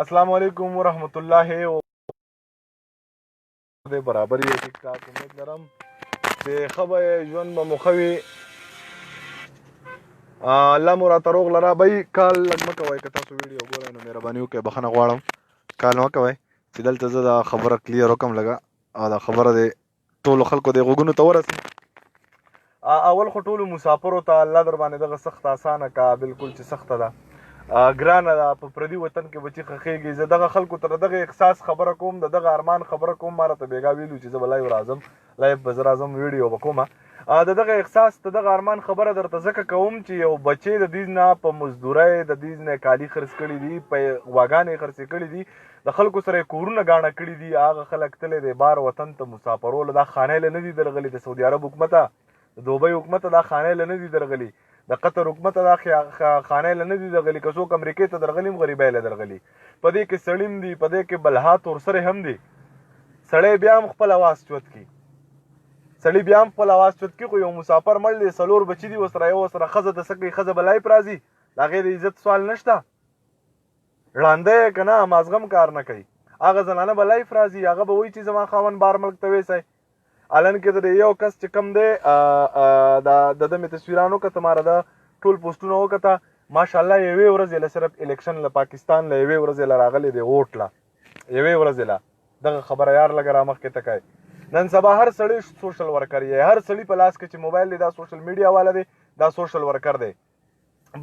अस्सलाम वालेकुम वरहमतुल्लाहि د برابر یو ټیکټاک امید لرم چې ښه به ژوند به مو ښه وي. الله مو راته روغ لره. بی کال لږ مه کوئ، که تاسو ویډیو ګورئ نو مهرباني وکړئ، بخښنه غواړم. کال مه کوئ چې دلته زه دا خبره کلیر وکړم لږه، او دا خبره د ټولو خلکو د غوږونو ته ورسي. اول خو ټولو مسافرو ته الله در باندې دغه سخت اسانه کا، بالکل چې سخته ده، ګرانه ده. په پردي وطن کې بچي خخېږي. زه دغه خلکو ته دغه احساس خبره کوم، د دغه ارمان خبره کوم. ما راته بیګا ویلو چې زه به لایو راځم، لایو به زه راځم، ویډیو به کومه. د دغه احساس د دغه ارمان خبره درته ځکه کوم چې یو بچی د دې نه په مزدورۍ د دې نه کالي خرڅ کړي دي، په غواګانې خرڅې کړي دي، د خلکو سره کورونه ګاڼه کړي دي. هغه خلک تللی دی بار وطن ته مسافرول. دا خانې له نه دي درغلي، د سعودي عرب حکومت، د دوبۍ حکومت دا خانې له نه دي درغلي، د قطر حکومت دا خانې له نه دي درغلي. که څوک امریکې ته درغلي هم غریبۍ له درغلي. په دې کې سړي هم دي، په دې کې بلحات ورسره هم دي. سړی بیا هم خپل اواز چوت کی، سړی بیا هم خپل اواز چوت کی. خو یو مسافر مړ دی، څلور بچي دي ورسره، یو ورسره ښځه ده، څه کوي ښځه به لایف راځي؟ د هغې د عزت سوال نشته؟ ړانده یې که نه مازغم کار نه کوي. هغه زنانه به لایف راځي، هغه به وایي چې زما خاوند بار ملک ته ویسی. الان کې د یو کس چې کم دی د ده مې تصویران وکته، ما د ټول پوسټونه وکته، ماشاءالله یوې ورځې له صرف الیکشن له پاکستان له یوې ورځې له راغلی دی ووټ له، یوې ورځې له. دغه خبره یار لږه را مخکې ته کوي. نن سبا هر سړی سوشل ورکر یې، هر سړي په لاس کې چې موبایل دی دا سوشل میډیا والا دی، دا سوشل ورکر دی.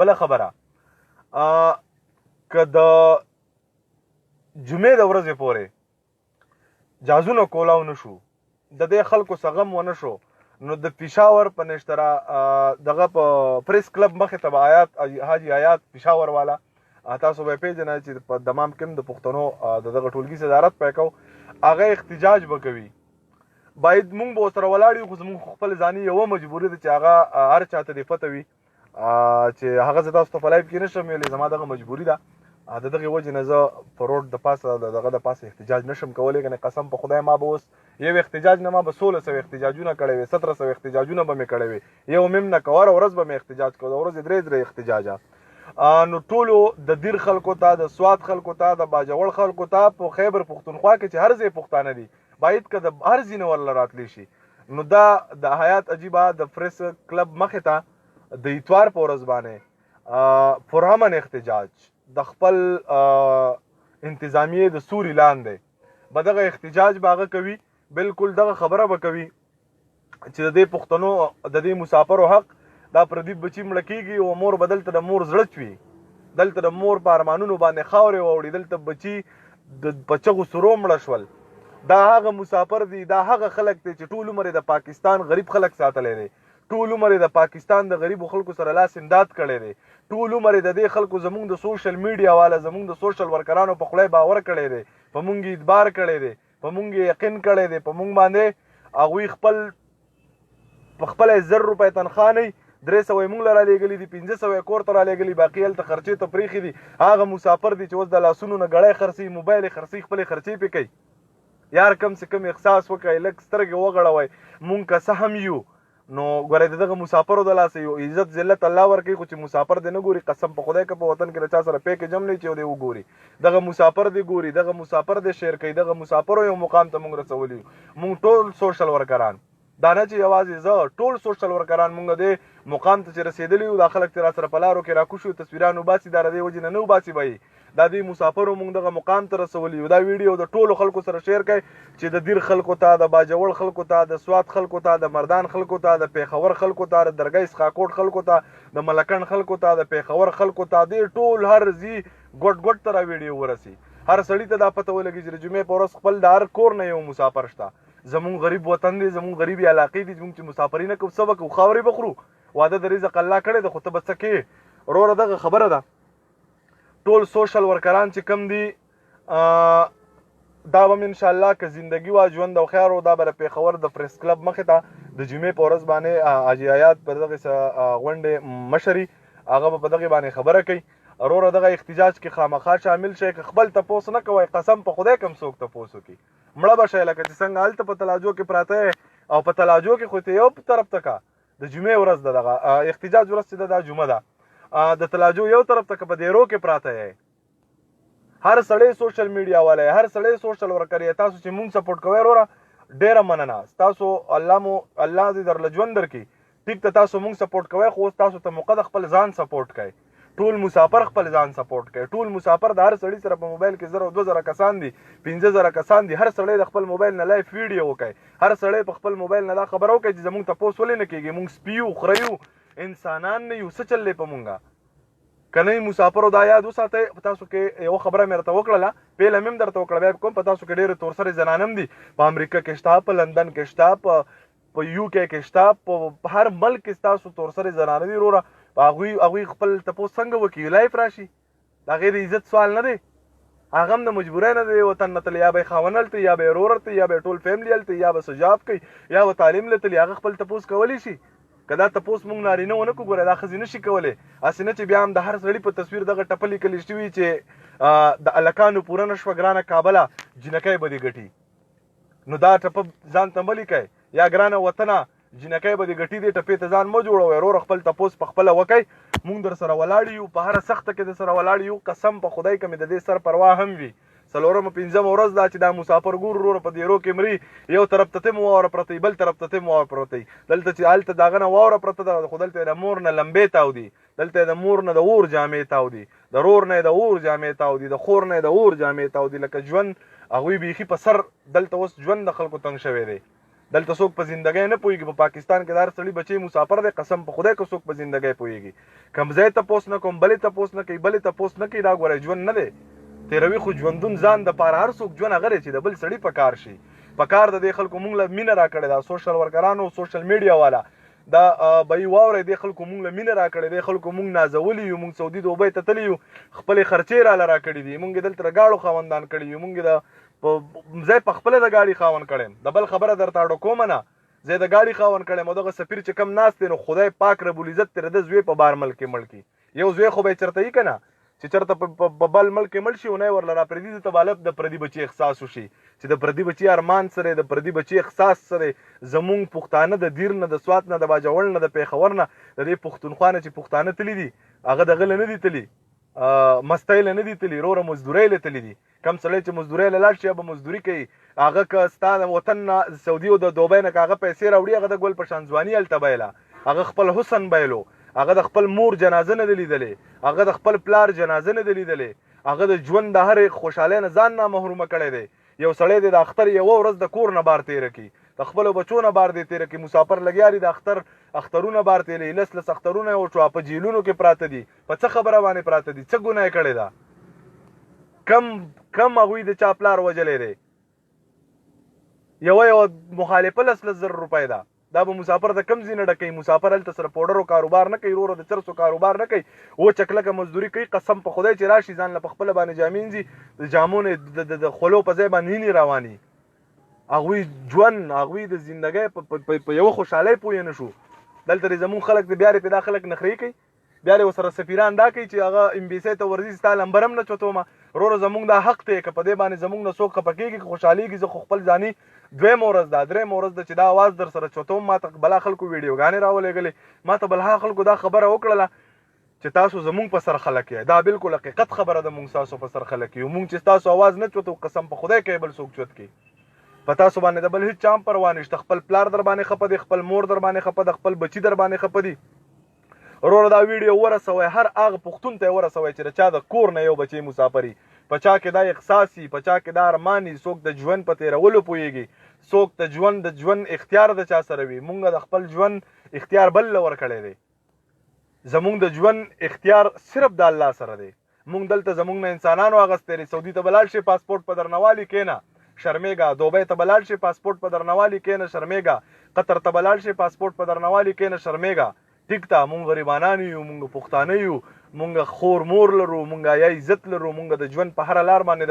بله خبره، که د جمعې د ورځې پورې جازونه کولاو نه شو، د دې خلکو څه غم ونه شو، نو د پېښور په نشتره دغه په پریس کلب مخې ته به حاجي حیات پېښور والا، تاسو به یې پېژنئ چې په دمام کې هم د پښتنو د دغه ټولګي صدارت پی کو، هغه احتجاج به کوي. باید مونږ به ورسره ولاړ یو، خو زمونږ خپل ځاني یوه مجبوري ده چې هغه هر چا ته دې پته وي چې هغه زه تاسو ته په لایف کې نشم ویلی، زما دغه مجبوري ده. د دغې وجې نه زه په روډ د پاسه دغه د پاسه احتجاج نشم کولی. کنې قسم په خدای ما به اوس یو احتجاج نه، ما به 1600 احتجاجونه کړی وي، 1700 احتجاجونه به مې کړی وي. یو مم نه که هره ورځ به مې احتجاج کوو، د ورځې 3 احتجاجه. نو ټولو د دیر خلکو ته، د سوات خلکو ته، د باجوړ خلکو ته په خیبر پښتونخوا کې چې هر ځای پښتانه دي، باید که د هر ځای نه ورله راتلی شي. نو دا د حیات عجیبه د پریس کلب مخې ته د اتوار په ورځ باندې پرامن احتجاج د خپل انتظامیې د سوري لاندې به دغه احتجاج به هغه کوي. بالکل دغه خبره به کوي چې د دې پښتنو د دې مسافرو حق دا پردي بچي مړه کېږي او مور به دلته د مور زړه چوي، دلته د مور په ارمانونو باندې خاورې واوړي، دلته بچي په چغو سرو مړه شول. دا هغه مسافر دی، دا هغه خلک دی چې ټول عمر د پاکستان غریب خلک ساتلی دی، ټول عمر د پاکستان د غریبو خلکو سره لاس امداد کړی دی، ټول عمر د دې خلکو زمونږ د سوشل میډیا والا، زمونږ د سوشل ورکرانو په خولای باور کړی دی، په مونږ اعتبار کړی دی، په مونږ یقین کړی دی، په مونږ باندې هغوی خپل په خپله 1000 روپۍ تنخوا نه 300 یې مونږ له رالیږلي دي، 500 یې کور ته رالیږلي، باقي هلته خرچې ته پرېښي دي. هغه مسافر دی چې اوس د لاسونو نه ګړی خرڅوي، موبایل یې خرڅوي، خپلې خرچې پې کوي. یار کم سے کم احساس وکړئ، لږ سترګې وغړوئ. مونږ که څه هم یو نو ګورئ د دغه مسافرو د لاسه یو عزت ذلت الله ورکوي، خو چې مسافر دی نه ګوري. قسم په خدای که په وطن کې د چا سره پیکې جم نه چې دی وګوري، دغه مسافر دی ګوري، دغه مسافر دی شیر کوي، دغه مسافرو یو مقام ته مونږ رسولی یو. مونږ ټول سوشل ورکران، دا نه چې یوازې زه، ټول سوشل ورکران مونږ دې مقام ته چې رسېدلي یو. دا خلک چې را سره په لارو کې راکوشو تصویران وباسي، دا د دې وجې نه نه وباسي به یې، دا دې مسافرو مونږ دغه مقام ته رسولی یو. دا ویډیو د ټولو خلکو سره شیر کړئ چې د دیر خلکو ته، د باجوړ خلکو ته، د سوات خلکو ته، د مردان خلکو ته، د پېښور خلکو ته، د درګۍ اسخاکوټ خلکو ته، د ملکن خلکو ته، د پېښور خلکو ته، دې ټول هر ځي ګوټ ګوټ ته را ویډیو ورسي. هر سړي ته دا پته ولګي چې د جمعې په ورځ خپل د هر کور نه یو مسافر شته. زمونږ غریب وطن دی، زمونږ غریبې علاقې دي، زمونږ چې مسافري نه کوو څه به کوو؟ خاورې به خورو؟ واده د رزق الله کړی ده، خو ته به څه کوې؟ وروره دغه خبره ده. ټول سوشل ورکران چې کم دي دا به م انشاءالله که زندگی وا ژوند او خیر و، دا به د پېښور د پریس کلب مخې ته د جمعې په ورځ باندې حاجي حیات په دغې غونډې مشري هغه به په دغې باندې خبره کوي. وروره دغه احتجاج کې خامخا شامل شئ. که خپل تپوس نه کوئ، قسم په خدای کم څوک تپوس وکړي مړه به شئ. لکه چې څنګه هلته په تلاجو کې پراته او په تلاجو کې خو ته یو طرف ته که د جمعې ورځ ده، دغه احتجاج ورځ چې ده دا جمعه ده، د تلاجو یو طرف ته که په دیرو کې پراته یې هر سړی سوشل میډیا والا هر سړی سوشل ورکر یې تاسو چې مونږ سپورټ کوئ وروره ډیره مننه تاسو الله دې درله ژوند درکړي ټیک ته تاسو مونږ سپورټ کوئ خو تاسو ته موقع د خپل ځان سپورټ کوئ ټول مسافر خپل ځان سپورټ کوي ټول مسافر د هر سړي سره په موبایل کې 1000 2000 کسان دي 15000 کسان دي هر سړی د خپل موبایل نه لایف ویډیو وکړي هر سړی په خپل موبایل نه دا خبر وکړي چې زموږ تاسو ولې نه کېږي مونږ سپیو خریو انسانان نه یو څه چلې په مونږه کنه مسافر دا یاد وساتئ تاسو کې یو خبره مې راته وکړله پیله مم درته وکړه بیا کوم په تاسو کې ډېر تور سره زنانم دي په امریکا کې شته په لندن کې شته په یو کې کې شته په هر ملک کې تاسو تور سره زنانه دي وروره هغوی خپل تپوس څنګه وکړي لایف راشي د هغې د عزت سوال نه دی هغه هم د مجبورۍ نه دی وطن نه تللی یا به یې خاوند هلته یا به یې ورور هلته یا به یې ټول فیملي هلته یا به سجاب کوي یا به تعلیم له تلي هغه خپل تپوس کولی شي که دا تپوس مونږ نارینه ونه کړو ګوره دا ښځې نه شي کولی هسې نه چې بیا هم د هر سړي په تصویر دغه ټپه لیکلی شوي چې د هلکانو پوره نه شوه ګرانه کابله جینکۍ به دې ګټي نو دا ټپه ځان ته مه لیکئ یا ګرانه وطنه جینکۍ به دې ګټي دې ټپې ته ځان مه جوړوئ وروره خپل تپوس په خپله وکئ مونږ در سره ولاړ یو په هره سخته کې در سره ولاړ یو قسم په خدای که مې د دې سر پروا هم وي څلورمه پنځمه ورځ دا چې دا مسافر ګور وروره په دیرو کې مري یو طرف ته تم واوره پرته بل طرف ته تم واوره پرته دلته چې هلته د هغه نه واوره پرته ده خو دلته د مور نه لمبې تاودي دلته د مور نه د اور جامې تاودي د رور نه د اور جامې تاودي د خور نه د اور جامې تاودي لکه ژوند هغوی بیخي په سر دلته اوس ژوند د خلکو تنګ شوی دی دلته څوک په زندګۍ نه پوهېږي په پاکستان کې د هر سړي بچی مسافر دی قسم په خدای که څوک په زندګۍ پوهېږي کوم ځای تپوس نه کوم بلې تپوس نه کوي بلې تپوس نه کوي دا ګوره ژوند نه دی تېروي خو ژوندون ځان دپاره هر څوک ژوند هغه دی چې د بل سړي په کار شي په کار د دې خلکو مونږ له مینه راکړې ده سوشل ورکرانو سوشل میډیا والا دا به یې واورئ دې خلکو مونږ له مینه راکړې دې خلکو مونږ نازولي یو مونږ سعودي دوبۍ ته تللي یو خپلې خرچې راله راکړي دي مونږ یې دلته د ګاړو خاوندان کړي یو مونږ یې د ځای په خپله د ګاډي خاوند کړی د بل خبره درته اډو کومه نه زه د ګاډي خاوند کړی مو دغه سفیر چې کم ناست دی نو خدای پاک رب العزت ترې د زوی په بار ملک کې مړ کړي یو زوی خو به یې چېرته وي که نه چې چېرته په بل ملک کې مړ شي ونه یې ورله راپرېږدي ته به هلک د پردي بچي احساس وشي چې د پردي بچي ارمان سره د پردي بچي احساس سره زمونږ پښتانه د دیر نه د سوات نه د باجوړ نه د پېښور نه د دې پښتونخوا نه چې پښتانه تللي دي هغه دغه له نه دي تللي مستۍ له نه دي تللي وروره مزدورۍ له تللي دي کم سړی چې مزدورۍ له لاړ شي یا به مزدوري کوي هغه که ستا د وطن نه سعودي او د دوبۍ نه که هغه پیسې راوړي هغه د ګل په شان ځواني هلته بایله هغه خپل حسن بایلو هغه د خپل مور جنازه نه دی لیدلې هغه د خپل پلار جنازه نه دی لیدلې هغه د ژوند د هرې خوشحالۍ نه ځان نه محرومه کړی دی یو سړی دی د اختر یوه ورځ د کور نه بار تېره کړي د خپلو بچو نه بار دی تېره کړي مسافر لګیا دي د اخترونه بار تېري لس اخترونه یې وشوه په جیلونو کې پراته دي په څه خبره باندې پراته دي څه ګناه یې کړې ده کم هغوی د چا پلار وجلی دی یوه مخالفه 10,000 روپۍ ده دا به مسافر د کم ځای نه ډکوي مسافر هلته سره پوډرو کاروبار نه کوي وروره د چرسو کاروبار نه کوي و چکلکه مزدوري کوي قسم په خدای چې راشي ځان له په خپله باندې جامې انځي د جامو نه د خولو په ځای باندې هینې رواني هغوی ژوند هغوی د زندګۍ په یوه خوشحالۍ پوه نه شو دلته زمونږ خلک د بیا پې دا خلک نخرې کوي بیا یې ورسره سفیران دا کوي چې هغه امبیسۍ ته ورځي ستا لمبر هم نه چوتومه وروره زمونږ دا حق دی که په دې باندې زمونږ نه څوک خفه کېږي که خوشحالېږي زه خو خپل ځاني دویمه ورځ ده درېیمه ورځ ده چې دا اواز در سره چوتوم ما ته بلا خلکو ویډیوګانې راولېږلې ما ته بل هغه خلکو دا خبره وکړله چې تاسو زمونږ په سر خلک یې دا بالکل حقیقت خبره ده مونږ ستاسو په سر خلک یو مونږ چې ستاسو اواز نه چوتو قسم په خدای کوي بل څوک چوت کړي په تاسو باندې د بل هېڅ چا هم پروا نشته خپل پلار در باندې خفه دی خپل مور در باندې خفه ده خپل بچي در باندې خفه دي وروره دا ویډیو ورسوئ هر هغه پښتون ته یې ورسوئ چې د چا د کور نه یو بچی مسافري په چا کې دا احساس وي په چا کې دا ارمان وي څوک د ژوند په تېرولو پوهېږي څوک د ژوند اختیار د چا سره وي مونږ د خپل ژوند اختیار بل له ورکړی دی زمونږ د ژوند اختیار صرف د الله سره دی مونږ دلته زمونږ نه انسانانو اغوستی دی سعودي ته به لاړ شي پاسپورټ په درنوالي کښېنه شرمېږه دوبۍ ته به لاړ شي پاسپورټ په درنوالي کښېنه شرمېږه قطر ته به لاړ شي پاسپورټ په درنوالي کښېنه شرمېږه ټیک ته مونږ غریبانان یو مونږ پښتانه یو مونږ خور مور لرو مونږ یا عزت لرو مونږ د ژوند په هره لار باندې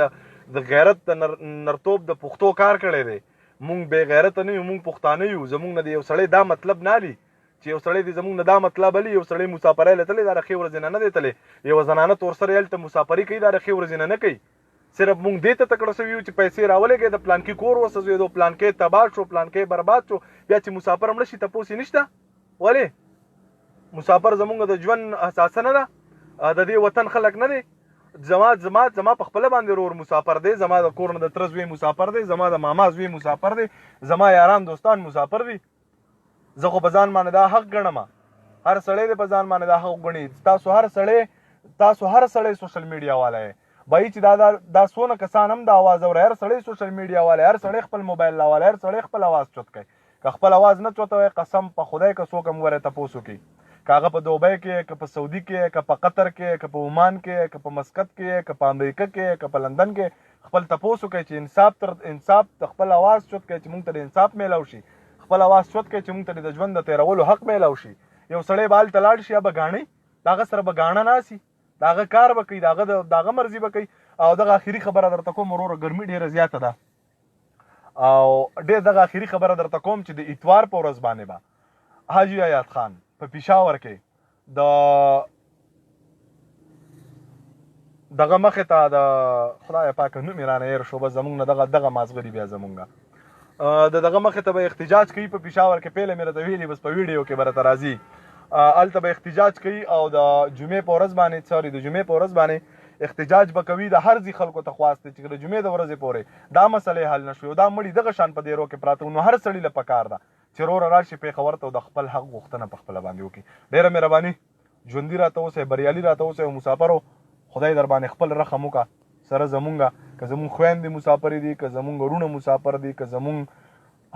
د غیرت د نرتوب د پښتو کار کړی دی مونږ بې غیرته نه یو مونږ پښتانه یو زمونږ نه د یو سړی دا مطلب نه علي چې یو سړی د زمونږ نه دا مطلب علي یو سړی مسافرۍ له تللی دا د ښې ورځې نه دی تللی یوه زنانه تور سره هلته مسافري کوي دا د ښې ورځې نه کوي صرف مونږ دې ته تکړه سوي یو چې پیسې راولېږئ د پلانکي کور وسوځېدو پلانکۍ تباه شو پلانکۍ برباد شو بیا چې مسافر مړه شي تپوس یې نشته ولې مسافر زمونږ د ژوند اساسه نه ده د دې وطن خلک نه دی زما په خپل باندې ورور مسافر دی، زما د کور نه د تره زوی مسافر دی، زما د ماما زوی مسافر دی، زما یاران دوستان مسافر دي. زه خو په ځان باندې دا حق ګڼم، هر سړی دی په ځان باندې دا حق ګڼي. تاسو هر سړی سوشل میډیا والا یې بای چې دا څونه کسان هم د اواز اوري، هر سړی سوشل میډیا والا، هر سړی خپل موبایل لاواله، هر سړی خپل اواز چوت کوي. که خپل اواز نه چوتوي قسم په خدای که څوک هم ورته تپوسو کوي، که هغه په دوبۍ کې، که په سعودي کې، که په قطر کې، که په عمان کې، که په مسقط کې، که په امریکا کې، که په لندن کې، خپل تپوسو کوي چې انصاف د خپل اواز چوت کوي چې موږ ته د انصاف میلاو شي، خپل اواز چوت کوي چې موږ ته د ژوند د تیرولو حق میلاو شي. یو سړی به هلته لاړ شي یا به ګاڼي، د هغه سره به ګاڼه ناسي، د هغه کار به کوي، د هغه مرضي به کوي. او دغه اخري خبره درته کوم وروره، ګرمي ډېره زیاته ده او ډېر دغه اخري خبره درته کوم چې د اتوار په ورځ باندې به حاجي حیات خان په پېښور کې دغه مخې ته د خدای پاکه نوم یې رانه هېر شو، بس زمونږ نه دغه مازغري بیا زمونږ د دغه مخې ته به احتجاج کوي په پېښور کې. پهله مې راته ویلي، بس په ویډیو کې به راته راځي. هلته به احتجاج کوي او د جمعې په ورځ باندې احتجاج به کوي. د هر ځي خلکو ته خواست دی چې د جمعې د ورځې پورې دا مسلې حل نه شوي او دا مړي دغه شان په دیرو کې پراته، نو هر سړي له پکار ده چې وروره راشي پېښور ته او د خپل حق غوښتنه په خپله باندې وکړي. ډېره مهرباني، ژوندي راته اوسئ، بریالي راته اوسئ او مسافرو خدای در باندې خپل رحم وکړه سره زمونږه، که زمونږ خویندې مسافرې دي، که زمونږ وروڼه مسافر دي، که زمونږ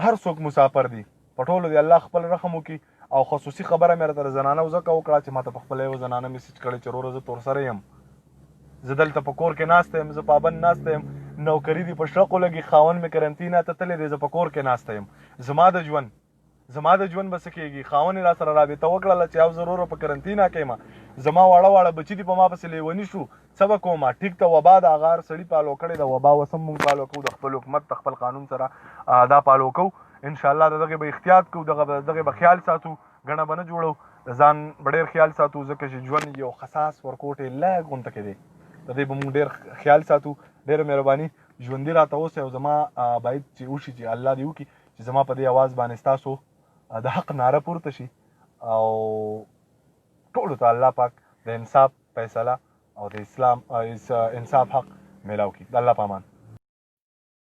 هر څوک مسافر دي، په ټولو دې الله خپل رحم وکړي. او خصوصي خبره مې راته د زنانه ځکه وکړه چې ماته په خپله یو زنانه میسج کړی چې وروره زه تور سره یم، زه دلته په کور کې ناسته یم، زه پابند ناسته یم، نوکري دي په شرقو لګي، خاوند مې کرنتینا ته تللی دی، زه په کور کې ناسته یم، زما د ژوند به څه کېږي. خاوند یې را سره رابطه وکړله چې او زه وروره په کرنتینا کې یم، زما واړه بچي دي په ما پسې لیوني شو، څه به کومه. ټیک ته وبا د هغه هر سړي پالو کړې ده، وبا اوس هم مونږ پالو کوو، د خپل حکومت د خپل قانون سره دا پالو کوو. انشاءالله د دغې به احتیاط کوو، دغې به خیال ساتو، ګڼه به نه جوړو، د ځان به ډېر خیال ساتو، ځکه چې ژوند یو حساس ورکوټ یې لږ غونته کې دی، د دې به مونږ ډېر خیال ساتو. ډېره مهرباني، ژوندي راته اوسئ او زما باید چې وشي چې الله دې وکړي چې زما په دې اواز باندې ستاسو د حق ناره پورته شي او ټولو ته الله پاک د انصاف فیصله او د اسلام انصاف حق میلاو کړي. د الله په امان.